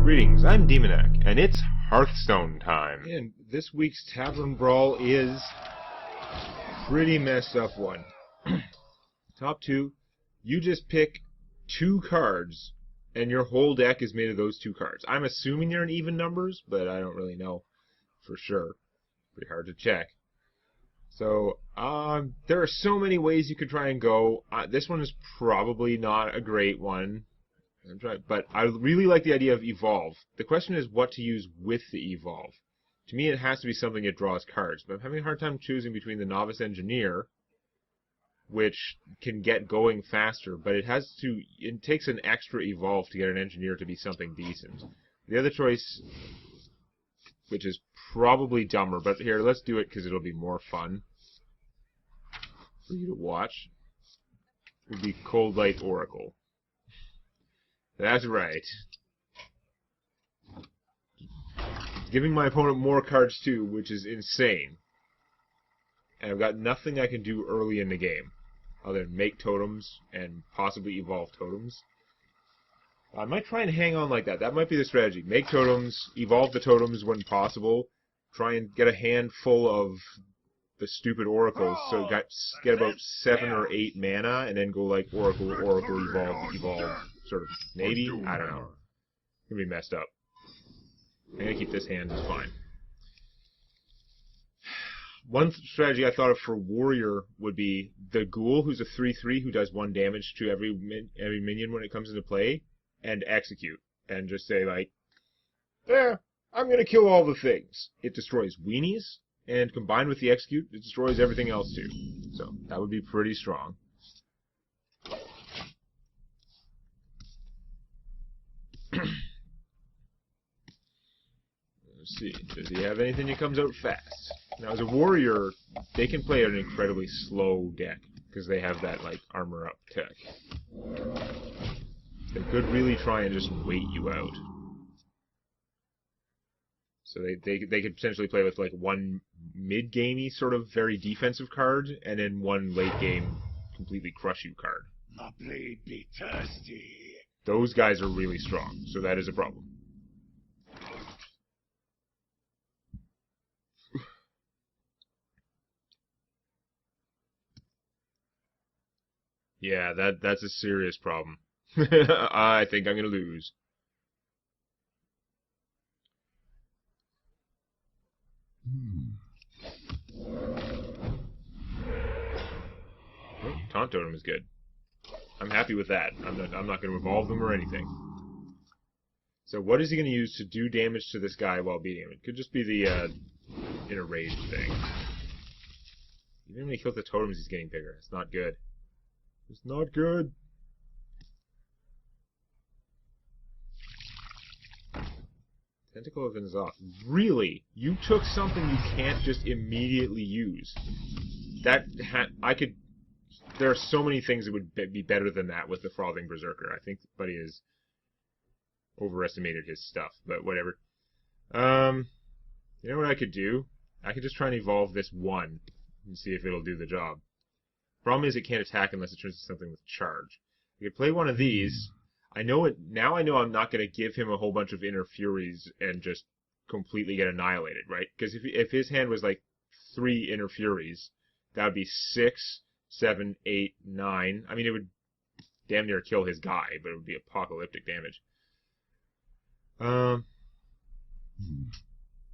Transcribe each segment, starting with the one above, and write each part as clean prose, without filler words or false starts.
Greetings, I'm Demonac, and it's Hearthstone time. And this week's Tavern Brawl is pretty messed up one. Top two, you just pick two cards, and your whole deck is made of those two cards. I'm assuming they're in even numbers, but I don't really know for sure. Pretty hard to check. So, there are so many ways you could try and go. This one is probably not a great one. But I really like the idea of Evolve. The question is what to use with the Evolve. To me, it has to be something that draws cards. But I'm having a hard time choosing between the Novice Engineer, which can get going faster, but it takes an extra Evolve to get an Engineer to be something decent. The other choice, which is probably dumber, but here, let's do it because it'll be more fun for you to watch, would be Cold Light Oracle. That's right. Giving my opponent more cards too, which is insane. And I've got nothing I can do early in the game, other than make totems and possibly evolve totems. I might try and hang on like that. That might be the strategy. Make totems, evolve the totems when possible, try and get a handful of the stupid oracles, so get about 7 or 8 mana, and then go like Oracle, evolve, sort of, maybe? I don't know. It's gonna be messed up. I'm gonna keep this hand, it's fine. One strategy I thought of for Warrior would be the Ghoul, who's a 3/3 who does 1 damage to every minion when it comes into play, and execute. And just say, like, I'm gonna kill all the things. It destroys weenies, and combined with the execute, it destroys everything else too. So, that would be pretty strong. Let's see, does he have anything that comes out fast? Now, as a warrior, they can play an incredibly slow deck, because they have that, like, armor up tech. They could really try and just wait you out. So they could potentially play with, like, one mid-gamey sort of very defensive card, and then one late-game completely crush you card. My blade be thirsty. Those guys are really strong, so that is a problem. Yeah, that's a serious problem. I think I'm gonna lose. Oh, Taunt Totem is good. I'm happy with that. I'm not going to evolve them or anything. So what is he going to use to do damage to this guy while beating him? It could just be the inner rage thing. Even when he kills the totems, he's getting bigger. It's not good. It's not good. Tentacle of Inzok. Really? You took something you can't just immediately use. There are so many things that would be better than that with the Frothing Berserker. I think Buddy has overestimated his stuff, but whatever. You know what I could do? I could just try and evolve this one and see if it'll do the job. Problem is it can't attack unless it turns into something with charge. I could play one of these. Now I know I'm not going to give him a whole bunch of Inner Furies and just completely get annihilated, right? Because if his hand was like 3 Inner Furies, that would be 6, 7, 8, 9. I mean, it would damn near kill his guy, but it would be apocalyptic damage.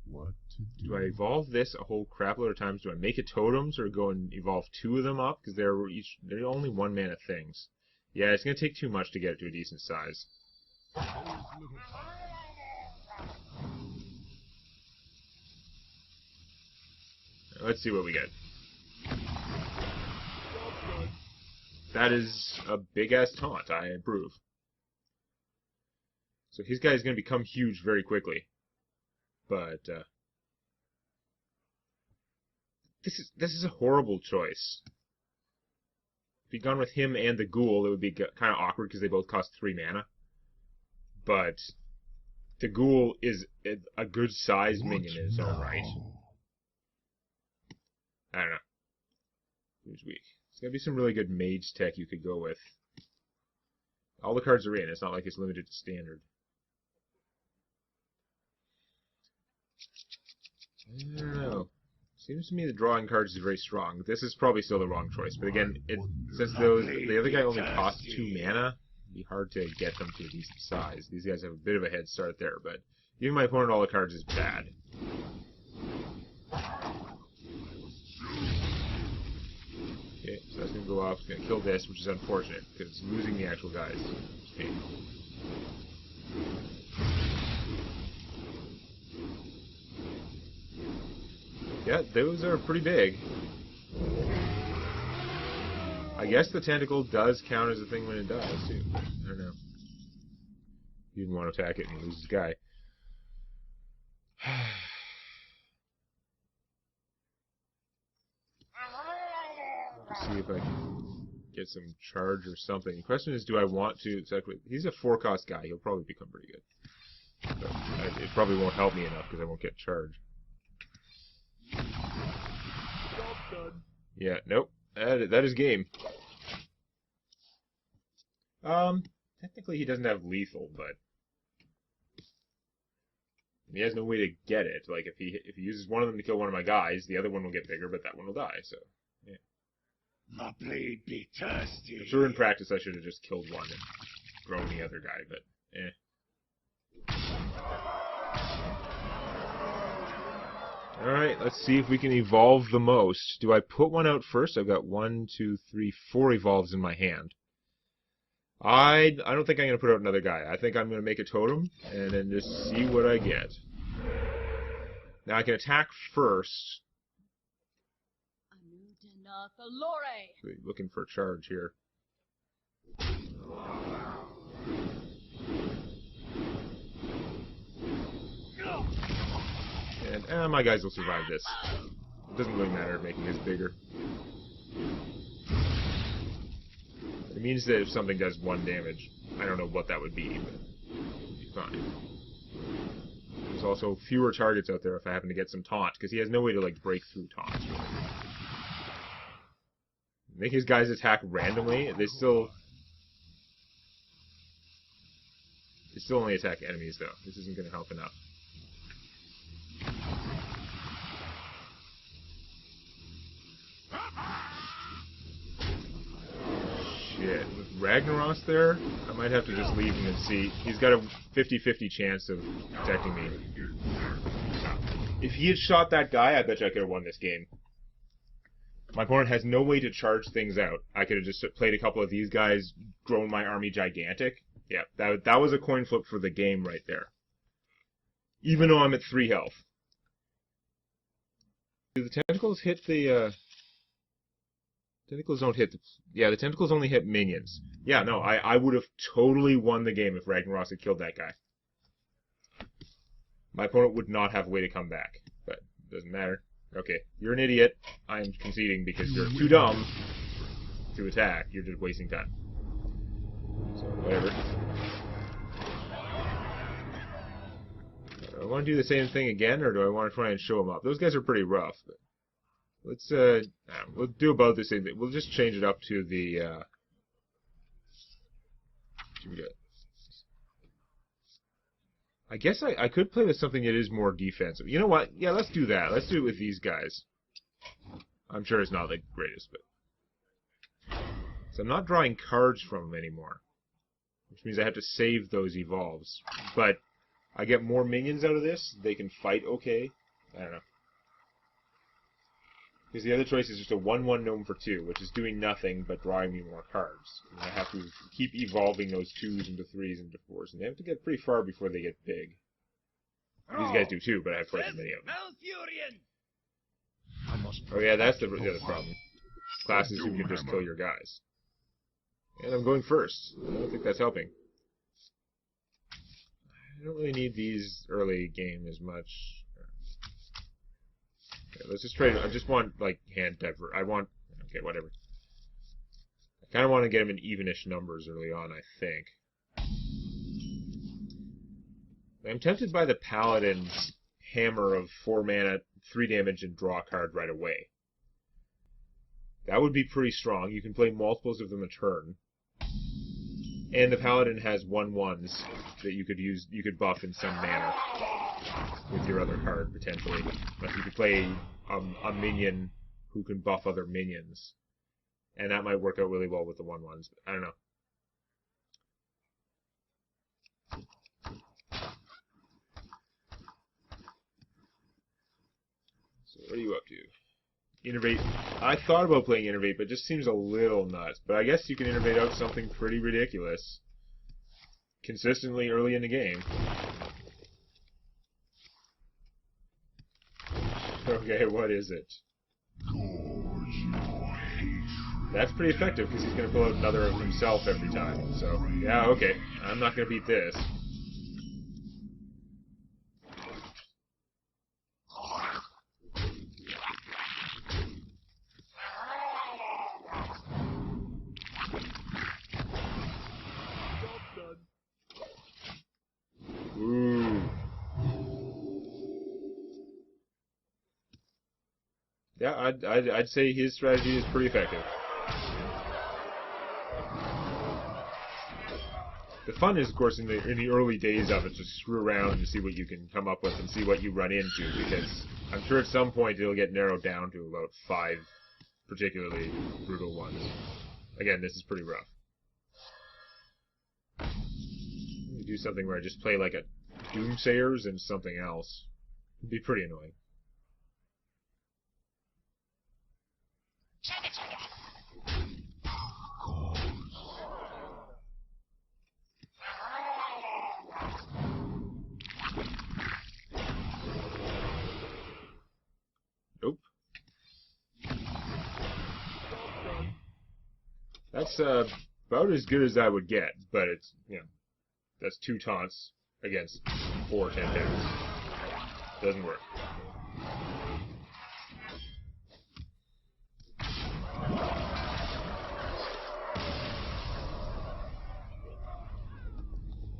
What to do? Do I evolve this a whole crapload of times? Do I make it totems or go and evolve 2 of them up? Because they're only 1 mana things. Yeah, it's going to take too much to get it to a decent size. Let's see what we get. That is a big-ass taunt. I approve. So his guy is going to become huge very quickly. But, this is a horrible choice. If you'd gone with him and the Ghoul, it would be kind of awkward because they both cost 3 mana. But the Ghoul is a good-sized minion in its own right. I don't know. Who's weak? There's got to be some really good mage tech you could go with. All the cards are in. It's not like it's limited to standard. I don't know. Seems to me the drawing cards is very strong. This is probably still the wrong choice, but again, since the other guy only costs 2 mana, it'd be hard to get them to a decent size. These guys have a bit of a head start there, but giving my opponent all the cards is bad. Okay, so that's going to go off. It's going to kill this, which is unfortunate, because losing the actual guys is painful. Yeah, those are pretty big. I guess the tentacle does count as a thing when it dies, too. I don't know. You didn't want to attack it and lose this guy. Let's see if I can get some charge or something. The question is, do I want to... Exactly. He's a 4-cost guy. He'll probably become pretty good. But it probably won't help me enough because I won't get charge. Yeah, nope. That is game. Technically he doesn't have lethal, but he has no way to get it. Like if he uses one of them to kill one of my guys, the other one will get bigger, but that one will die. So, yeah. My blade be thirsty. I'm sure in practice I should have just killed one and thrown the other guy, but eh. Alright, let's see if we can evolve the most. Do I put one out first? I've got 1, 2, 3, 4 evolves in my hand. I don't think I'm going to put out another guy. I think I'm going to make a totem and then just see what I get. Now I can attack first. Looking for a charge here. And my guys will survive this. It doesn't really matter making this bigger. It means that if something does 1 damage, I don't know what that would be, but it'd be fine. There's also fewer targets out there if I happen to get some taunt, because he has no way to like break through taunts. Really. Make his guys attack randomly. They still only attack enemies though. This isn't going to help enough. Shit. With Ragnaros there, I might have to just leave him and see. He's got a 50-50 chance of protecting me. If he had shot that guy, I bet you I could have won this game. My opponent has no way to charge things out. I could have just played a couple of these guys, grown my army gigantic. Yeah, that was a coin flip for the game right there. Even though I'm at 3 health. Do the tentacles hit the... Tentacles don't hit the... Yeah, the tentacles only hit minions. Yeah, no, I would have totally won the game if Ragnaros had killed that guy. My opponent would not have a way to come back. But it doesn't matter. Okay, you're an idiot. I'm conceding because you're too dumb to attack. You're just wasting time. So, whatever. Do I want to do the same thing again, or do I want to try and show them up? Those guys are pretty rough. But let's, we'll do about the same thing. We'll just change it up to the, I guess I could play with something that is more defensive. You know what? Yeah, let's do that. Let's do it with these guys. I'm sure it's not the greatest, but... So I'm not drawing cards from them anymore. Which means I have to save those evolves. But I get more minions out of this. They can fight okay. I don't know. Because the other choice is just a 1/1 gnome for 2, which is doing nothing but drawing me more cards. And I have to keep evolving those 2s into 3s into 4s, and they have to get pretty far before they get big. These guys do too, but I have twice as many of them. Oh yeah, that's the other problem. Classes who can just kill your guys. And I'm going first. I don't think that's helping. I don't really need these early game as much. Okay, let's just trade. I just want, like, hand diver. I want... Okay, whatever. I kind of want to get him in evenish numbers early on, I think. I'm tempted by the Paladin's hammer of 4 mana, 3 damage, and draw a card right away. That would be pretty strong. You can play multiples of them a turn. And the Paladin has 1/1s that you could use, you could buff in some manner with your other card, potentially. Like you could play a minion who can buff other minions. And that might work out really well with the 1/1s. I don't know. So what are you up to? Innervate. I thought about playing Innervate, but it just seems a little nuts. But I guess you can Innervate out something pretty ridiculous consistently early in the game. Okay, what is it? That's pretty effective because he's going to pull out another of himself every time. So, yeah, okay. I'm not going to beat this. Ooh. Yeah, I'd say his strategy is pretty effective. The fun is, of course, in the early days of it, to screw around and see what you can come up with and see what you run into, because I'm sure at some point it'll get narrowed down to about 5 particularly brutal ones. Again, this is pretty rough. Do something where I just play like a Doomsayers and something else. It'd be pretty annoying. Nope. That's about as good as I would get, but it's, you know, that's 2 taunts against 4 10-10s. Doesn't work.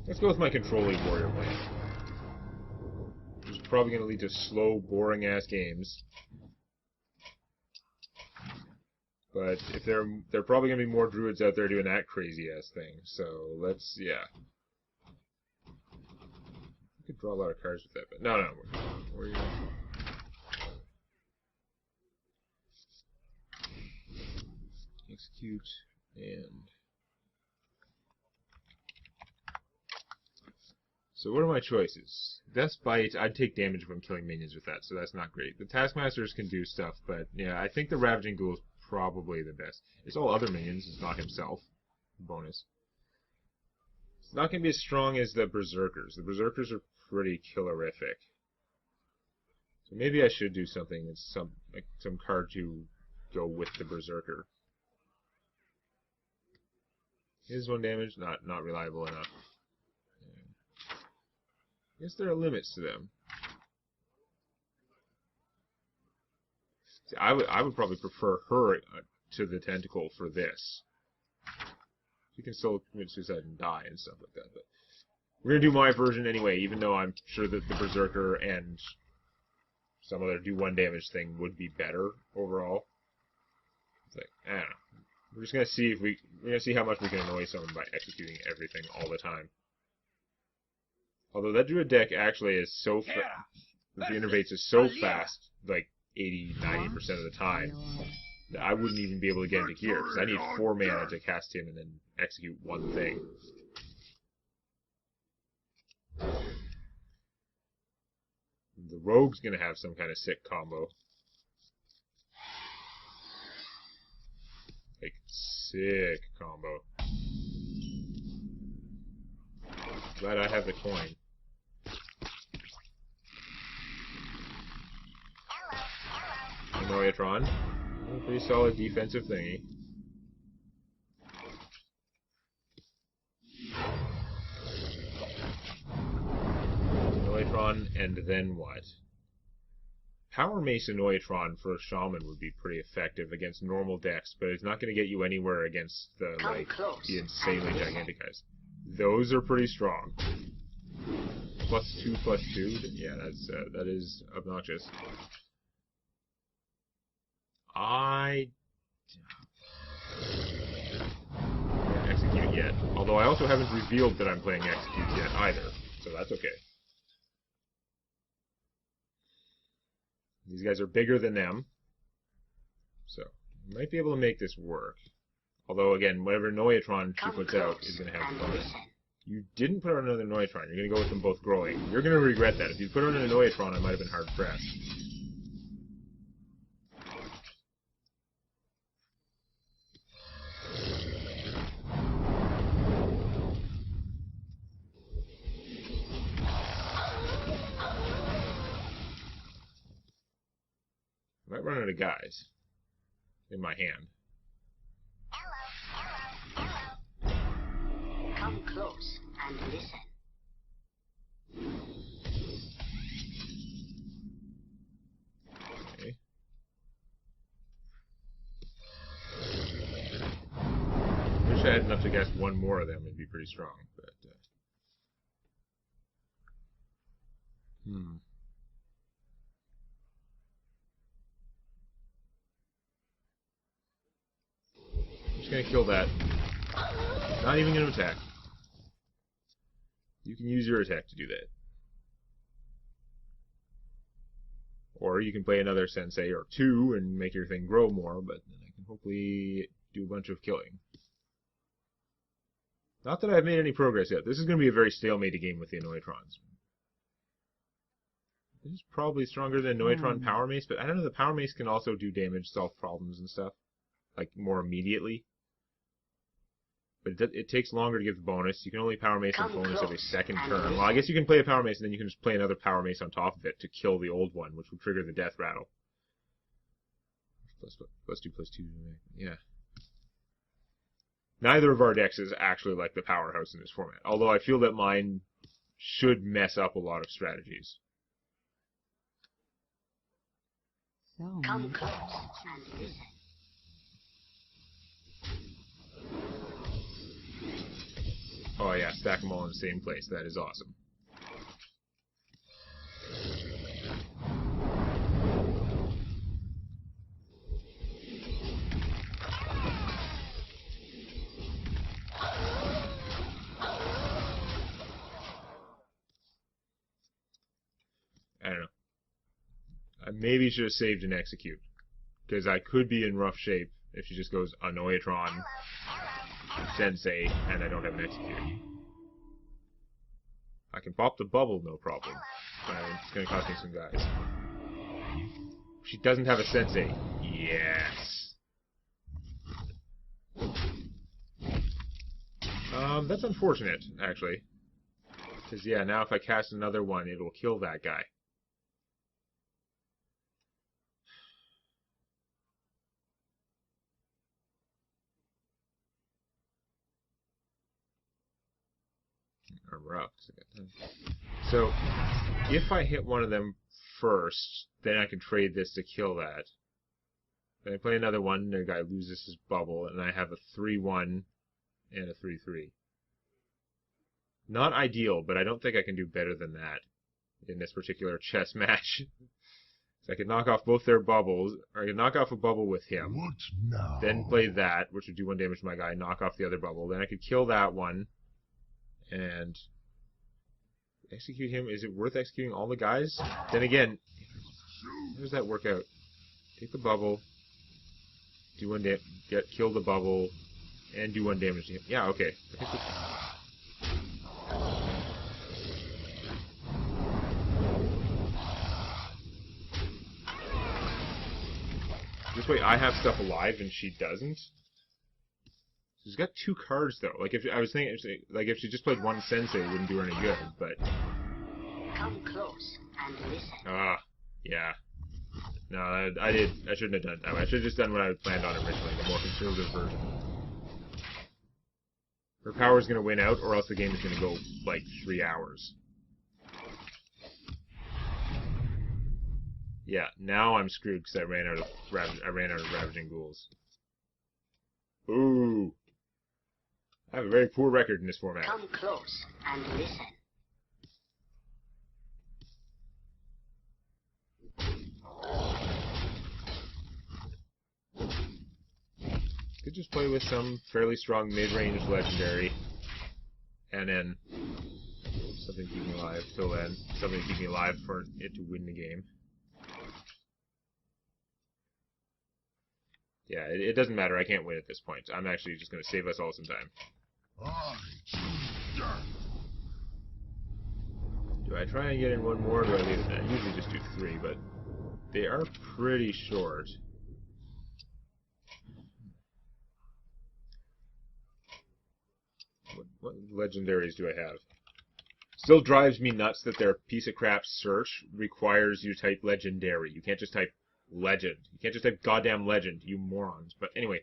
Let's go with my controlling warrior plan. Which is probably going to lead to slow, boring-ass games. But if there are probably going to be more druids out there doing that crazy-ass thing. So let's, yeah. You could draw a lot of cards with that, but no. Warrior. Execute and. So what are my choices? Death's Bite, I'd take damage if I'm killing minions with that, so that's not great. The Taskmasters can do stuff, but yeah, I think the Ravaging Ghoul is probably the best. It's all other minions, it's not himself. Bonus. It's not going to be as strong as the Berserkers. The Berserkers are pretty killerific. So maybe I should do something that's some card to go with the Berserker. Here's 1 damage, not reliable enough. I guess there are limits to them. See, I would probably prefer her to the Tentacle for this. She can still commit suicide and die and stuff like that, but we're gonna do my version anyway, even though I'm sure that the Berserker and some other do 1 damage thing would be better overall. It's like, I don't know. We're just gonna see we're gonna see how much we can annoy someone by executing everything all the time. Although that druid deck actually is so the innervates is so fast, like 80-90% of the time, that I wouldn't even be able to get into gear, because I need 4 mana to cast him and then execute 1 thing. The rogue's gonna have some kind of sick combo. Like, sick combo. Glad I have the coin. Noyatron. Pretty solid defensive thingy. Noyatron, and then what? Power Mace Noyatron for a Shaman would be pretty effective against normal decks, but it's not going to get you anywhere against the the insanely gigantic guys. Those are pretty strong. +2/+2. Yeah, that is obnoxious. Execute yet. Although I also haven't revealed that I'm playing Execute yet either, so that's okay. These guys are bigger than them, so I might be able to make this work. Although, again, whatever Noyatron she puts out is going to have bonus. You didn't put on another Noyatron. You're going to go with them both growing. You're going to regret that. If you put on a Noyatron, I might have been hard-pressed. I might run out of guys in my hand. Come close and listen. Okay. Wish I had enough to cast one more of them. It'd be pretty strong, but I'm just gonna kill that. Not even gonna attack. You can use your attack to do that. Or you can play another Sensei or two and make your thing grow more, but then I can hopefully do a bunch of killing. Not that I've made any progress yet. This is going to be a very stalemated game with the Noyatrons. This is probably stronger than Noyatron Power Mace, but I don't know, the Power Mace can also do damage, solve problems and stuff. Like, more immediately. But it takes longer to give the bonus. You can only Power Mace a bonus every second turn. Well, I guess you can play a Power Mace and then you can just play another Power Mace on top of it to kill the old one, which will trigger the death rattle. Plus 2, yeah. Neither of our decks is actually like the powerhouse in this format, although I feel that mine should mess up a lot of strategies. So come close and listen. Oh yeah, stack them all in the same place. That is awesome. I don't know. I maybe should have saved an Execute, because I could be in rough shape if she just goes Noyatron, Sensei, and I don't have an Execute. I can pop the bubble, no problem. It's going to cost me some guys. She doesn't have a Sensei. Yes. That's unfortunate, actually. Because, yeah, now if I cast another one, it'll kill that guy. Armor up. So, if I hit one of them first, then I can trade this to kill that. Then I play another one, the guy loses his bubble, and I have a 3-1 and a 3-3. Not ideal, but I don't think I can do better than that in this particular chess match. So I could knock off both their bubbles, or I could knock off a bubble with him, What now? then play that, which would do 1 damage to my guy, knock off the other bubble. Then I could kill that one, and execute him. Is it worth executing all the guys? Then again, how does that work out? Take the bubble, do 1 damage, kill the bubble, and do 1 damage to him. Yeah, okay. I think this way I have stuff alive and she doesn't. She's got 2 cards though. Like if I was thinking, like if she just played 1 Sensei, it wouldn't do her any good. But come close and listen. Yeah. No, I shouldn't have done that. I should have just done what I had planned on originally, the more conservative version. Her power's gonna win out, or else the game is gonna go like 3 hours. Yeah, now I'm screwed because I ran out of Ravaging Ghouls. Ooh. I have a very poor record in this format. Come close and listen. Could just play with some fairly strong mid-range legendary, and then something to keep me alive till then. Something to keep me alive for it to win the game. Yeah, it doesn't matter. I can't win at this point. I'm actually just going to save us all some time. Do I try and get in one more, or do I leave it? I usually just do 3, but they are pretty short. What legendaries do I have? Still drives me nuts that their piece of crap search requires you to type legendary. You can't just type legend. You can't just type goddamn legend, you morons. But anyway.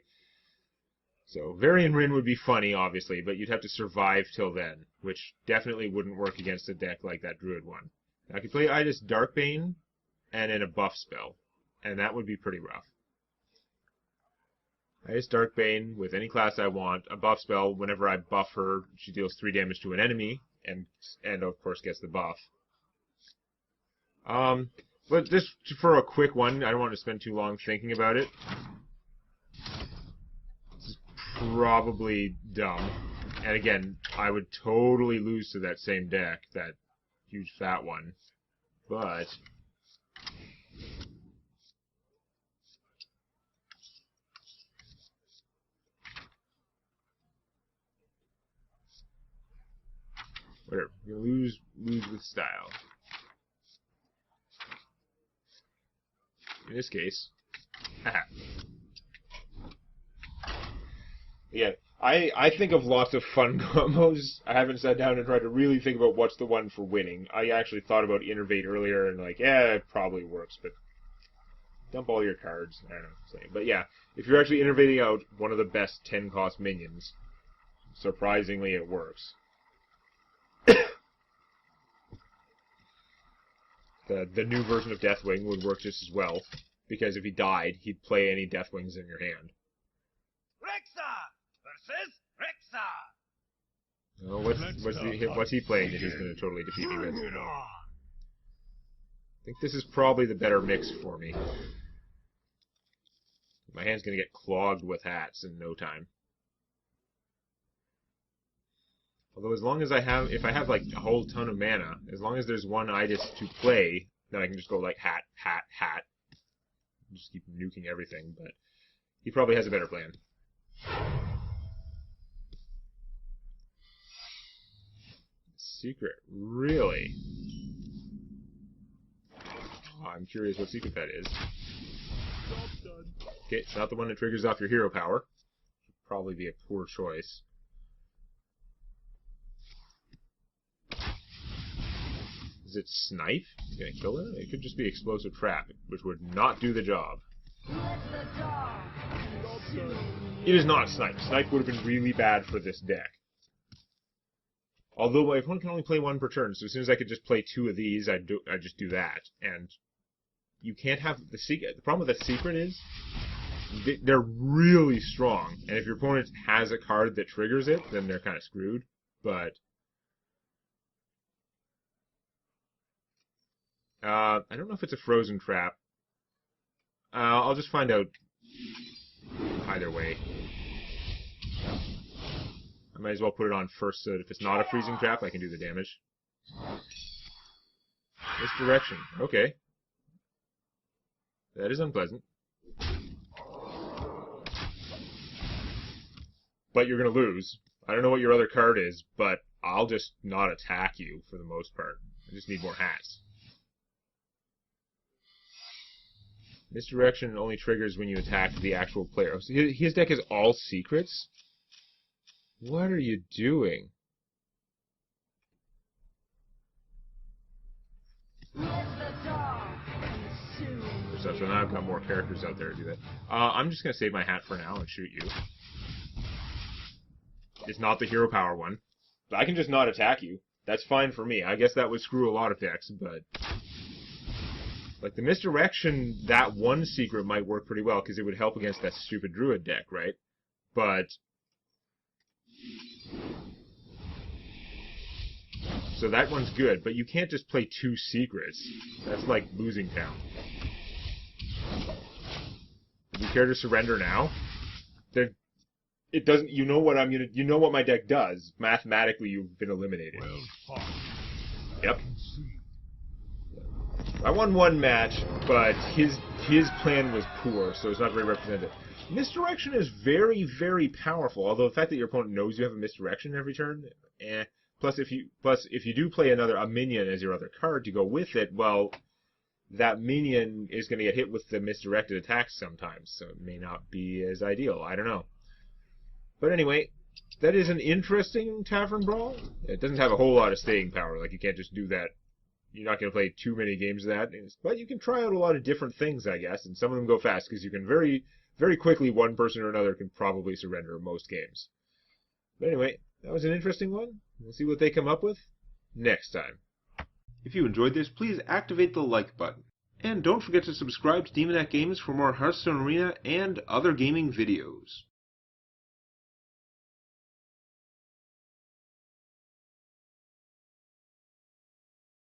So, Varian Rin would be funny, obviously, but you'd have to survive till then, which definitely wouldn't work against a deck like that Druid one. I could play Idis Darkbane and then a buff spell, and that would be pretty rough. Idis Darkbane with any class I want, a buff spell. Whenever I buff her, she deals 3 damage to an enemy, and of course gets the buff. But just for a quick one, I don't want to spend too long thinking about it. This is probably dumb. And again, I would totally lose to that same deck, that huge fat one. But whatever. You're gonna lose with style. In this case, haha. Yeah, I think of lots of fun combos. I haven't sat down and tried to really think about what's the one for winning. I actually thought about Innervate earlier and like, yeah, it probably works, but dump all your cards. I don't know. But yeah, if you're actually innovating out one of the best 10-cost minions, surprisingly it works. The new version of Deathwing would work just as well, because if he died, he'd play any Deathwings in your hand. Rexa versus Rexa. Oh, what's he playing that he's going to totally defeat me with? I think this is probably the better mix for me. My hand's going to get clogged with hats in no time. Although as long as if I have like a whole ton of mana, as long as there's one Idis to play, then I can just go like hat, hat, hat. Just keep nuking everything, but he probably has a better plan. Secret, really? Oh, I'm curious what secret that is. Okay, it's not the one that triggers off your hero power. Should probably be a poor choice. Is it Snipe? Is it going to kill her? It could just be Explosive Trap, which would not do the job. It is not Snipe. Snipe would have been really bad for this deck. Although my opponent can only play 1 per turn, so as soon as I could just play 2 of these, I'd just do that. And you can't have the secret. The problem with the secret is they're really strong, and if your opponent has a card that triggers it, then they're kind of screwed. But I don't know if it's a frozen trap. I'll just find out either way. I might as well put it on first so that if it's not a freezing trap, I can do the damage. Misdirection. Okay. That is unpleasant. But you're going to lose. I don't know what your other card is, but I'll just not attack you for the most part. I just need more hats. Misdirection only triggers when you attack the actual player. So his deck is all secrets? What are you doing? So now I've got more characters out there to do that. I'm just going to save my hat for now and shoot you. It's not the hero power one. But I can just not attack you. That's fine for me. I guess that would screw a lot of decks, but like the misdirection, that one secret might work pretty well because it would help against that stupid druid deck, right? But so that one's good, but you can't just play 2 secrets. That's like losing town. Do you care to surrender now? it doesn't. You know what I'm gonna. You know what my deck does. Mathematically, you've been eliminated. Well fought. Yep. I can see. I won one match, but his plan was poor, so it's not very representative. Misdirection is very, very powerful. Although the fact that your opponent knows you have a misdirection every turn, eh. Plus, if you do play a minion as your other card to go with it, well, that minion is going to get hit with the misdirected attacks sometimes, so it may not be as ideal. I don't know. But anyway, that is an interesting Tavern Brawl. It doesn't have a whole lot of staying power. Like, you can't just do that. You're not going to play too many games of that. But you can try out a lot of different things, I guess, and some of them go fast, because you can very, very quickly, one person or another can probably surrender most games. But anyway, that was an interesting one. We'll see what they come up with next time. If you enjoyed this, please activate the like button. And don't forget to subscribe to Demonac Games for more Hearthstone Arena and other gaming videos.